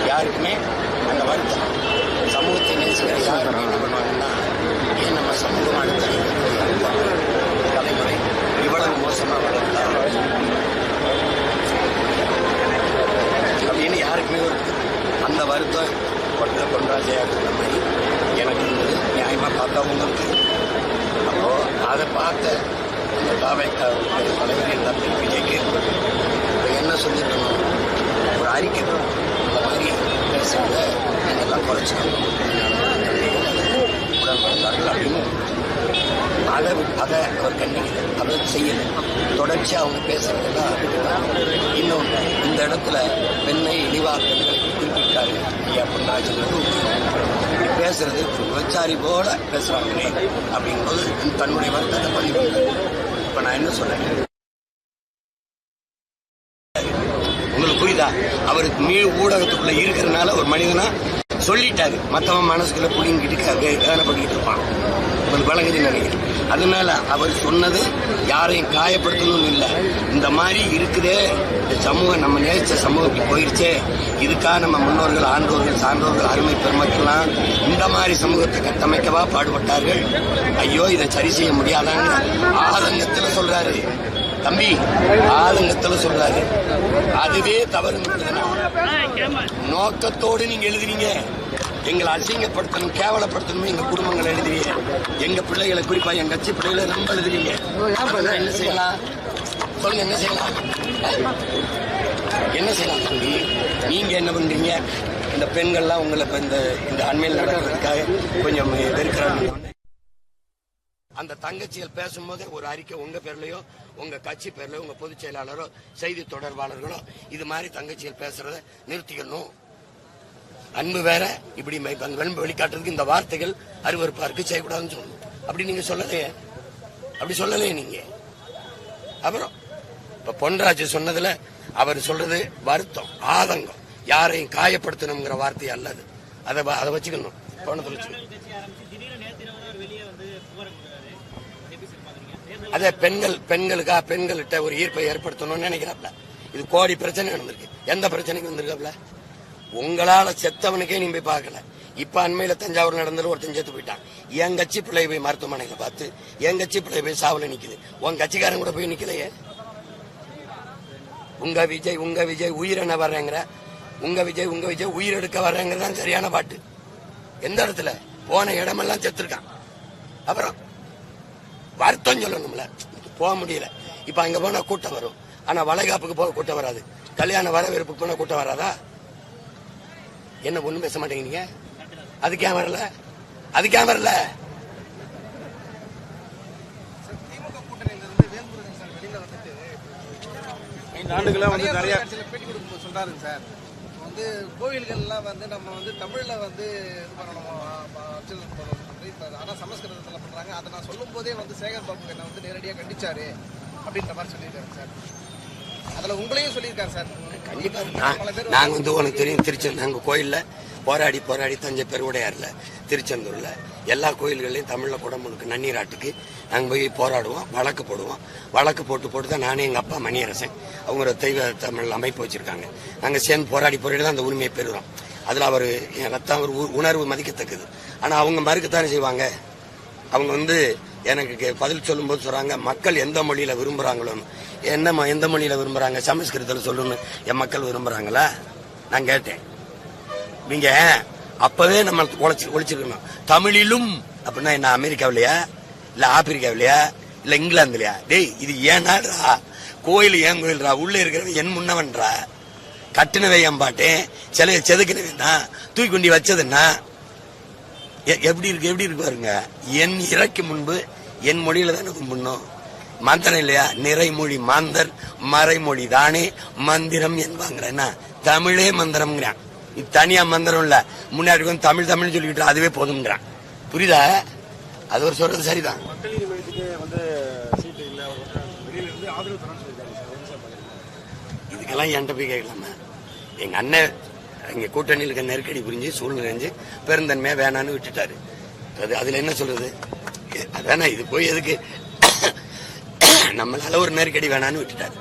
யாருக்குமே அந்த வருத்தம் சமூகத்தை நேசிக்கிற யாருமே என்ன பண்ணுவாங்கன்னா ஏன் நம்ம சமூகம் அடுத்த தலைமுறை இவ்வளவு மோசமாக வளர்ந்தா அப்படின்னு யாருக்குமே வருது. அந்த வருத்தம் பொன்ராஜையா இருக்கிற மாதிரி எனக்கு இருந்தது. நியாயமா பார்த்தவங்க இருக்கு. அப்போ அதை பார்த்த அந்த தலைவர் தம்பி விஜய்க்கு என்ன சொல்லிருக்கணும், ஒரு அறிக்கை இந்த மாதிரி பேசுறத எங்கெல்லாம் குறைச்சிக்கணும் உடன்படுத்தார்கள் அப்படின்னு அதை அவர் கண்டிக்கல, அதை செய்யல. தொடர்ச்சியா அவங்க பேசுறதெல்லாம் இன்னும் இந்த இடத்துல பெண்ணை இழிவாக்கங்களை குறிப்பிட்டாரு ஐயா பொன்ராஜன் பேசுறது விபச்சாரி போல பேசுறாங்களே அப்படிங்கும்போது தன்னுடைய வருத்தத்தை பதிவு. இப்ப நான் என்ன சொல்றேன், உங்களுக்கு புரியுதா? அவருக்கு ஊடகத்துக்குள்ள இருக்கிறதுனால ஒரு மனிதனா சொல்லிட்டாரு, மற்றவன் மனசுக்குள்ள புடிங்கிட்டு வேதனைப்பட்டுக்கிட்டு இருப்பான். ஒரு வழங்குது நினைக்கிறேன். அதனால அவர் சொன்னது யாரையும் காயப்படுத்தணும்னு இல்லை. இந்த மாதிரி இருக்குதே, இந்த சமூகம் நம்ம நேசிச்ச சமூகத்துக்கு போயிடுச்சே, இதுக்காக நம்ம முன்னோர்கள், ஆண்டோர்கள், சான்றோர்கள், அருமை பெருமக்கெல்லாம் இந்த மாதிரி சமூகத்தை கட்டமைக்கவா பாடுபட்டார்கள். ஐயோ, இதை சரி செய்ய முடியாதாங்க ஆதங்கத்துல சொல்றாரு தம்பி, ஆதங்கத்துல சொல்றாரு. அதுவே தவறு. நோக்கத்தோடு நீங்க எழுதுறீங்க, எங்களை அசிங்கப்படுத்தணும், கேவலப்படுத்தணும், எங்க குடும்பங்களை எழுதுறீங்க, எங்க பிள்ளைகளை, குறிப்பா எங்க கட்சி பிள்ளைகளை ரொம்ப எழுதுறீங்க. என்ன செய்யலாம் சொல்லுங்க, என்ன செய்யலாம், என்ன செய்யலாம் தம்பி? நீங்க என்ன பண்றீங்க? இந்த பெண்கள்லாம் உங்களை இந்த அண்மையில் நடக்கிறதுக்காக கொஞ்சம் வெறுக்கிறாங்க. அந்த தங்கச்சிகள் பேசும்போது ஒரு அறிக்கை உங்க பேர்லயோ, உங்க கட்சி பேர்லயோ, உங்க பொதுச் செயலாளரோ, செய்தி தொடர்பாளர்களோ இது மாதிரி தங்கச்சிகள் பேசுறத நிறுத்திக்கணும். அன்பு வேற, இப்படி வெளிக்காட்டுறதுக்கு இந்த வார்த்தைகள் அருவருப்பா இருக்கு, செய்யக்கூடாதுன்னு சொல்லணும். அப்படி நீங்க சொல்லலையே, அப்படி சொல்லலையே நீங்க. அப்புறம் இப்ப பொன்ராஜ் சொன்னதுல அவர் சொல்றது வருத்தம், ஆதங்கம், யாரையும் காயப்படுத்தணுங்கிற வார்த்தை அல்லது. அதை வச்சுக்கணும், கவனத்தில் வச்சுக்கணும். அதே பெண்கள்கிட்ட ஒரு ஈர்ப்பை ஏற்படுத்தணும்னு நினைக்கிறாப்ல. இது கோடி பிரச்சனை நடந்திருக்கு. எந்த பிரச்சனைக்கு வந்திருக்காப்ல? உங்களால செத்தவனுக்கே நீ போய் பார்க்கல. இப்ப அண்மையில தஞ்சாவூர் நடந்தது, ஒருத்தன் செத்து போயிட்டான். என் கட்சி பிள்ளை போய் மருத்துவமனையில பார்த்து என் கட்சி பிள்ளை போய் சாவுல நிக்குது. உன் கட்சிக்காரன் கூட போய் நிக்கலையே. உங்க விஜய் உயிரென வர்றேங்கிற, உங்க விஜய் உயிரெடுக்க வர்றேங்கிறதான் சரியான பாட்டு. எந்த இடத்துல போன இடமெல்லாம் செத்துருக்கான். அப்புறம் வருத்தம் சொல்லணும்ல, போக முடியல. இப்ப அங்க போனா கூட்டம் வரும், ஆனா வளைகாப்புக்கு போக கூட்டம் வராது. கல்யாண வரவேற்புக்கு போனா கூட்டம் வராதா? என்ன ஒண்ணும் பேச மாட்டேங்கிறீங்க? அதுக்கு ஏன் வரல? அதுக்கு ஏன் வரல? நிறைய பேட்டி கொடுக்கும் சொல்றாருங்க சார். வந்து கோவில்கள்லாம் வந்து நம்ம தமிழ்ல இது பண்ணணும், ஆனா சமஸ்கிருதத்துல பண்றாங்க. அதை நான் சொல்லும் போதே சேகர் பாபு என்ன நேரடியாக கண்டிச்சாரு அப்படின்ற மாதிரி சொல்லியிருக்காரு சார். அதுல உங்களையும் சொல்லியிருக்காரு சார். கண்டிப்பா நாங்க உனக்கு தெரியும், திருச்செந்தூர் நாங்க கோயில்ல போராடி தஞ்சை பெருவுடையார்ல, திருச்செந்தூர்ல எல்லா கோயில்கள்லயும் தமிழ்ல குடமுழுக்கு நன்னீராட்டுக்கு நாங்க போய் போராடுவோம், வழக்கு போடுவோம். வழக்கு போட்டு தான் நானே எங்க அப்பா மணியரசன் அவங்க ஒரு தெய்வ தமிழ் அமைப்பு வச்சிருக்காங்க. நாங்க சேர்ந்து போராடி தான் அந்த உரிமையை பெறுறோம். அதுல அவரு ரத்தம் ஒரு உணர்வு மதிக்கத்தக்கது. ஆனா அவங்க மறுக்கத்தானே செய்வாங்க. அவங்க எனக்கு பதில் சொல்லும் போது சொல்றாங்க, மக்கள் எந்த மொழியில விரும்புறாங்களோன்னு. எந்த மொழியில விரும்புறாங்க? சமஸ்கிருதத்தில் சொல்லணும்னு என் மக்கள் விரும்புறாங்களா? நான் கேட்டேன். நீங்க அப்பவே நம்ம ஒழிச்சிருக்கணும். தமிழிலும் அப்படின்னா என்ன, அமெரிக்காவிலயா இல்ல ஆப்பிரிக்காவிலயா இல்ல இங்கிலாந்துலயா? டேய், இது ஏன் நாடுறா? கோயில் ஏன் கோயில்ரா? உள்ள இருக்கிறது என் முன்னவன்றா. கட்டினவை என் பாட்டேன், சிலையை செதுக்கினவேன்னா, தூக்கி கொண்டி வச்சதுன்னா எப்படி இருக்கு பாருங்க. என் இறக்கு முன்பு என் மொழியில தானே கும்பிடணும். மந்திரம் இல்லையா? நிறைமொழி மாந்தர் மறைமொழி தானே மந்திரம் என்பாங்கிறேன்னா, தமிழே மந்திரம்ங்கிறான். இது தனியா மந்திரம் இல்ல, முன்னாடி தமிழ் சொல்லிக்கிட்டு அதுவே போதும்ங்கிறான். புரியுதா? அது ஒரு சொல்றது சரிதான். இதுக்கெல்லாம் என்கிட்ட போய் கேட்கலாமா? எங்க அண்ணன் எங்க கூட்டணியில் இருக்க நெருக்கடி புரிஞ்சு சூழ்நிலை பெருந்தன்மையா வேணான்னு விட்டுட்டாரு. அதுல என்ன சொல்றது? வேணா இது போய் எதுக்கு நம்மளால ஒரு நெருக்கடி வேணான்னு விட்டுட்டாரு.